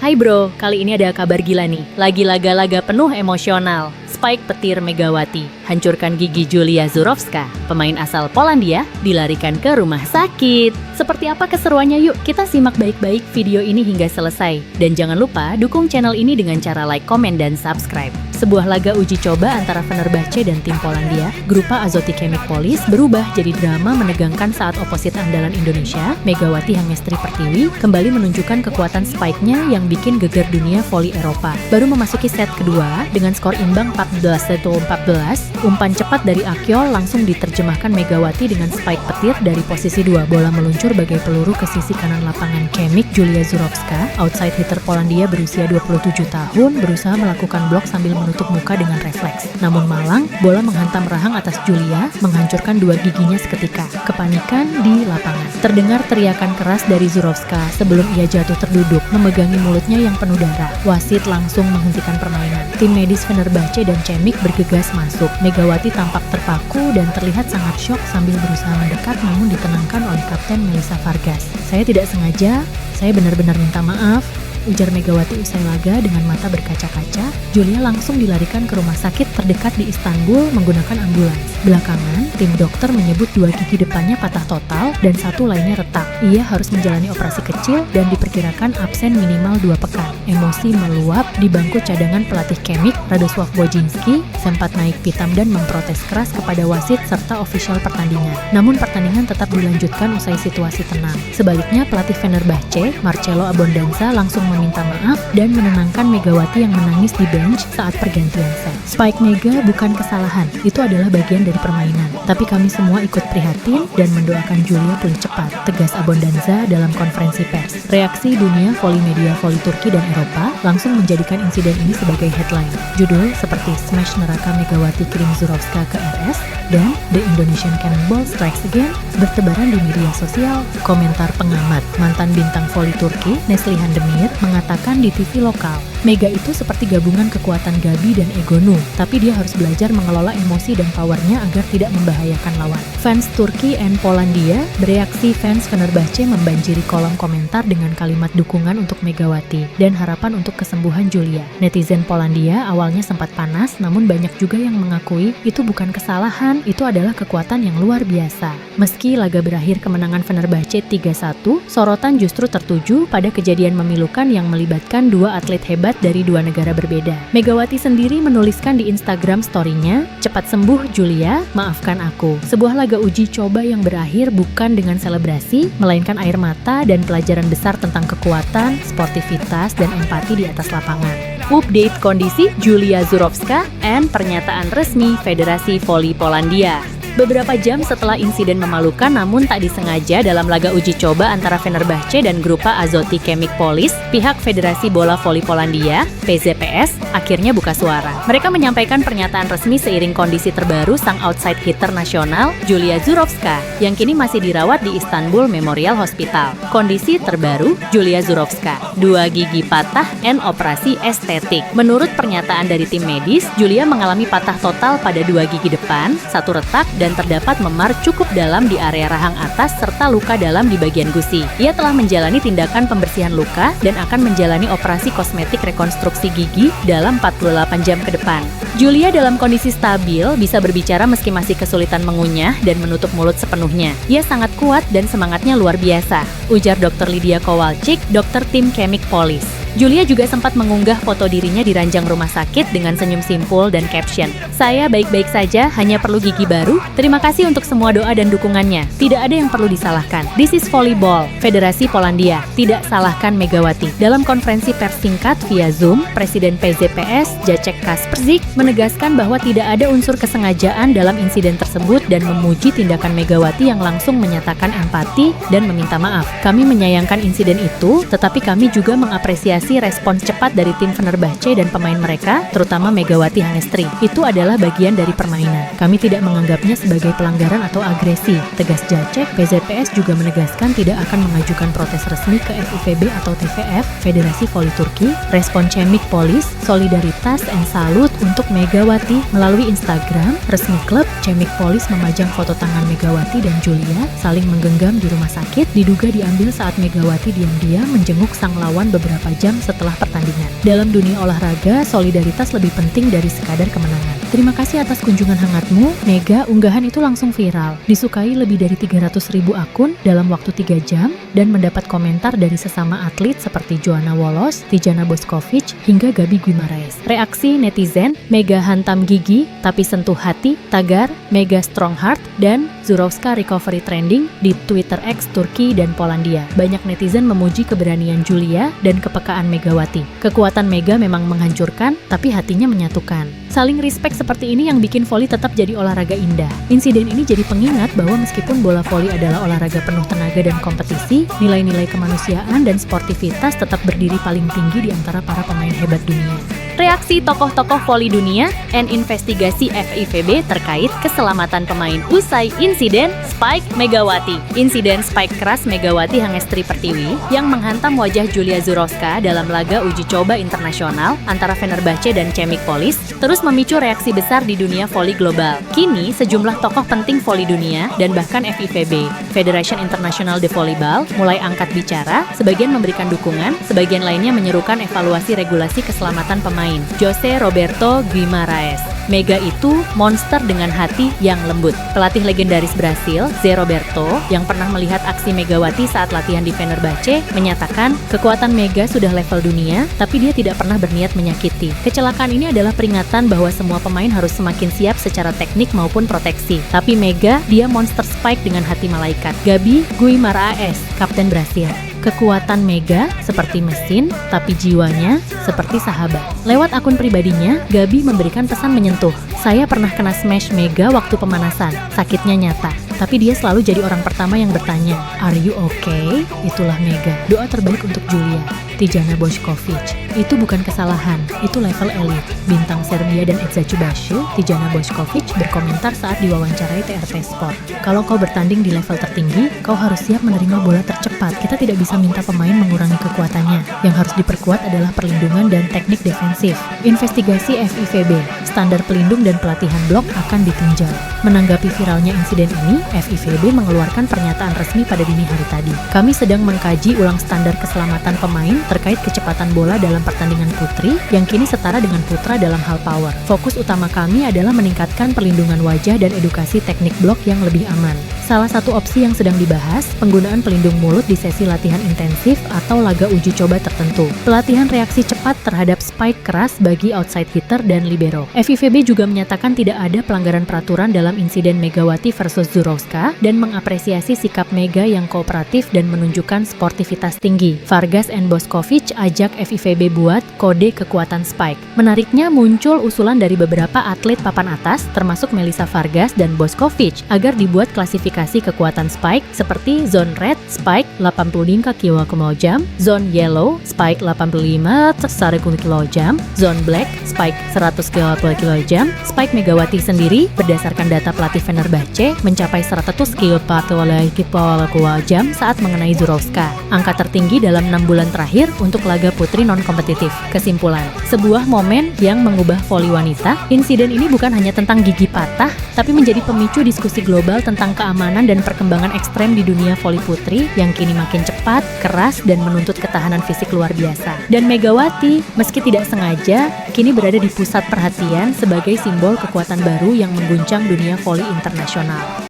Hai bro, kali ini ada kabar gila nih. Lagi laga-laga penuh emosional. Spike petir Megawati, hancurkan gigi Julia Zurawska. Pemain asal Polandia dilarikan ke rumah sakit. Seperti apa keseruannya? Yuk kita simak baik-baik video ini hingga selesai. Dan jangan lupa dukung channel ini dengan cara like, komen, dan subscribe. Sebuah laga uji coba antara Fenerbahce dan tim Polandia, Grupa Azoty Chemicpolis berubah jadi drama menegangkan saat oposit andalan Indonesia, Megawati Hangestri Pertiwi, kembali menunjukkan kekuatan spike-nya yang bikin geger dunia voli Eropa. Baru memasuki set kedua, dengan skor imbang 14-14, umpan cepat dari Akyol langsung diterjemahkan Megawati dengan spike petir dari posisi 2. Bola meluncur bagai peluru ke sisi kanan lapangan. Chemic Julia Zurawska, outside hitter Polandia berusia 27 tahun, berusaha melakukan blok sambil menutup muka dengan refleks. Namun malang, bola menghantam rahang atas Julia, menghancurkan dua giginya seketika. Kepanikan di lapangan. Terdengar teriakan keras dari Zurawska sebelum ia jatuh terduduk, memegangi mulutnya yang penuh darah. Wasit langsung menghentikan permainan. Tim medis Fenerbahce dan Chemic bergegas masuk. Megawati tampak terpaku dan terlihat sangat syok sambil berusaha mendekat namun ditenangkan oleh Kapten Melissa Vargas. "Saya tidak sengaja, saya benar-benar minta maaf," ujar Megawati usai laga dengan mata berkaca-kaca. Julia langsung dilarikan ke rumah sakit terdekat di Istanbul menggunakan ambulans. Belakangan, tim dokter menyebut dua gigi depannya patah total dan satu lainnya retak. Ia harus menjalani operasi kecil dan diperkirakan absen minimal 2 pekan. Emosi meluap di bangku cadangan pelatih Chemic, Radosław Wojcinski, sempat naik pitam dan memprotes keras kepada wasit serta ofisial pertandingan. Namun pertandingan tetap dilanjutkan usai situasi tenang. Sebaliknya, pelatih Fenerbahce, Marcelo Abondanza, langsung meminta maaf dan menenangkan Megawati yang menangis di bench saat pergantian set. "Spike Mega bukan kesalahan, itu adalah bagian dari permainan. Tapi kami semua ikut prihatin dan mendoakan Julia pulih cepat," tegas Abondanza dalam konferensi pers. Reaksi dunia voli media voli Turki dan Eropa langsung menjadikan insiden ini sebagai headline. Judul seperti "Smash Neraka Megawati Kirim Zurawska ke RS" dan "The Indonesian Cannonball Strikes Again" bertebaran di media sosial. Komentar pengamat, mantan bintang voli Turki, Neslihan Demir, mengatakan di TV lokal, "Mega itu seperti gabungan kekuatan Gabi dan Egonu, tapi dia harus belajar mengelola emosi dan powernya agar tidak membahayakan lawan." Fans Turki and Polandia bereaksi. Fans Fenerbahce membanjiri kolom komentar dengan kalimat dukungan untuk Megawati dan harapan untuk kesembuhan Julia. Netizen Polandia awalnya sempat panas, namun banyak juga yang mengakui itu bukan kesalahan, itu adalah kekuatan yang luar biasa. Meski laga berakhir kemenangan Fenerbahce 3-1, sorotan justru tertuju pada kejadian memilukan yang melibatkan dua atlet hebat dari dua negara berbeda. Megawati sendiri menuliskan di Instagram story-nya, "Cepat sembuh Julia, maafkan aku." Sebuah laga uji coba yang berakhir bukan dengan selebrasi, melainkan air mata dan pelajaran besar tentang kekuatan, sportivitas, dan empati di atas lapangan. Update kondisi Julia Zurawska and pernyataan resmi Federasi Voli Polandia. Beberapa jam setelah insiden memalukan namun tak disengaja dalam laga uji coba antara Fenerbahce dan Grupa Azoty Chemicpolis, pihak Federasi Bola Voli Polandia, PZPS, akhirnya buka suara. Mereka menyampaikan pernyataan resmi seiring kondisi terbaru sang outside hitter nasional, Julia Zurawska, yang kini masih dirawat di Istanbul Memorial Hospital. Kondisi terbaru, Julia Zurawska, 2 gigi patah and operasi estetik. Menurut pernyataan dari tim medis, Julia mengalami patah total pada 2 gigi depan, 1 retak, dan terdapat memar cukup dalam di area rahang atas serta luka dalam di bagian gusi. Ia telah menjalani tindakan pembersihan luka dan akan menjalani operasi kosmetik rekonstruksi gigi dalam 48 jam ke depan. Julia dalam kondisi stabil, bisa berbicara meski masih kesulitan mengunyah dan menutup mulut sepenuhnya. Ia sangat kuat dan semangatnya luar biasa, ujar Dr. Lidia Kowalczyk, dokter tim Chemicpolis. Julia juga sempat mengunggah foto dirinya di ranjang rumah sakit dengan senyum simpul dan caption, "Saya baik-baik saja, hanya perlu gigi baru. Terima kasih untuk semua doa dan dukungannya. Tidak ada yang perlu disalahkan. This is volleyball." Federasi Polandia, tidak salahkan Megawati. Dalam konferensi pers singkat via Zoom, Presiden PZPS, Jacek Kasperzik, menegaskan bahwa tidak ada unsur kesengajaan dalam insiden tersebut dan memuji tindakan Megawati yang langsung menyatakan empati dan meminta maaf. "Kami menyayangkan insiden itu, tetapi kami juga mengapresiasi respons cepat dari tim Fenerbahce dan pemain mereka, terutama Megawati Hangestri. Itu adalah bagian dari permainan. Kami tidak menganggapnya sebagai pelanggaran atau agresi," tegas Jacek. PZPS juga menegaskan tidak akan mengajukan protes resmi ke FIVB atau TVF, Federasi Voli Turki. Respon Chemicpolis, solidaritas and salut untuk Megawati. Melalui Instagram resmi klub, Chemicpolis memajang foto tangan Megawati dan Julia saling menggenggam di rumah sakit, diduga diambil saat Megawati diam-diam menjenguk sang lawan beberapa jam jam setelah pertandingan. Dalam dunia olahraga, solidaritas lebih penting dari sekadar kemenangan. Terima kasih atas kunjungan hangatmu, Mega. Unggahan itu langsung viral, disukai lebih dari 300.000 akun dalam waktu 3 jam, dan mendapat komentar dari sesama atlet seperti Joanna Wolos, Tijana Boskovic, hingga Gabi Guimaraes. Reaksi netizen, Mega hantam gigi, tapi sentuh hati, tagar, Mega strong heart, dan Zurawska recovery trending di Twitter X Turki dan Polandia. Banyak netizen memuji keberanian Julia dan kepekaan Megawati. Kekuatan Mega memang menghancurkan, tapi hatinya menyatukan. Saling respect seperti ini yang bikin voli tetap jadi olahraga indah. Insiden ini jadi pengingat bahwa meskipun bola voli adalah olahraga penuh tenaga dan kompetisi, nilai-nilai kemanusiaan dan sportivitas tetap berdiri paling tinggi di antara para pemain hebat dunia. Reaksi tokoh-tokoh voli dunia dan investigasi FIVB terkait keselamatan pemain usai insiden Spike Megawati. Insiden spike keras Megawati Hangestri Pertiwi yang menghantam wajah Julia Zurawska dalam laga uji coba internasional antara Fenerbahce dan Chemik Polis terus memicu reaksi besar di dunia voli global. Kini, sejumlah tokoh penting voli dunia dan bahkan FIVB, Federation International de Volleyball, mulai angkat bicara, sebagian memberikan dukungan, sebagian lainnya menyerukan evaluasi regulasi keselamatan pemain. Jose Roberto Guimaraes. Mega itu monster dengan hati yang lembut. Pelatih legendaris Brasil, Zé Roberto, yang pernah melihat aksi Megawati saat latihan di Fenerbahce, menyatakan kekuatan Mega sudah level dunia, tapi dia tidak pernah berniat menyakiti. Kecelakaan ini adalah peringatan bahwa semua pemain harus semakin siap secara teknik maupun proteksi. Tapi Mega, dia monster spike dengan hati malaikat. Gabi Guimaraes, Kapten Brasil. Kekuatan Mega seperti mesin, tapi jiwanya seperti sahabat. Lewat akun pribadinya, Gabi memberikan pesan menyentuh. Saya pernah kena smash Mega waktu pemanasan. Sakitnya nyata. Tapi dia selalu jadi orang pertama yang bertanya, "Are you okay?" Itulah Mega. Doa terbaik untuk Julia. Tijana Boskovic. Itu bukan kesalahan, itu level elit. Bintang Serbia dan Eczacıbaşı, Tijana Boskovic berkomentar saat diwawancarai TRT Sport. Kalau kau bertanding di level tertinggi, kau harus siap menerima bola tercepat. Kita tidak bisa minta pemain mengurangi kekuatannya. Yang harus diperkuat adalah perlindungan dan teknik defensif. Investigasi FIVB, standar pelindung dan pelatihan blok akan ditinjau. Menanggapi viralnya insiden ini, FIVB mengeluarkan pernyataan resmi pada dini hari tadi. Kami sedang mengkaji ulang standar keselamatan pemain terkait kecepatan bola dalam pertandingan putri yang kini setara dengan putra dalam hal power. Fokus utama kami adalah meningkatkan perlindungan wajah dan edukasi teknik blok yang lebih aman. Salah satu opsi yang sedang dibahas, penggunaan pelindung mulut di sesi latihan intensif atau laga uji coba tertentu. Pelatihan reaksi cepat terhadap spike keras bagi outside hitter dan libero. FIVB juga menyatakan tidak ada pelanggaran peraturan dalam insiden Megawati versus Zurawska dan mengapresiasi sikap Mega yang kooperatif dan menunjukkan sportivitas tinggi. Vargas and Boskovic ajak FIVB buat kode kekuatan spike. Menariknya muncul usulan dari beberapa atlet papan atas termasuk Melissa Vargas dan Boskovic agar dibuat klasifikasi kekuatan spike seperti zone red spike 85 km/jam, zone yellow spike 85 km/jam, zone black spike 100 km/jam. Spike Megawati sendiri berdasarkan data pelatih Fenerbahce mencapai 100 km/jam saat mengenai Zurawska. Angka tertinggi dalam 6 bulan terakhir untuk laga putri non-kompetitif. Kesimpulan, sebuah momen yang mengubah voli wanita. Insiden ini bukan hanya tentang gigi patah, tapi menjadi pemicu diskusi global tentang keamanan dan perkembangan ekstrem di dunia voli putri yang kini makin cepat, keras, dan menuntut ketahanan fisik luar biasa. Dan Megawati, meski tidak sengaja, kini berada di pusat perhatian sebagai simbol kekuatan baru yang mengguncang dunia voli internasional.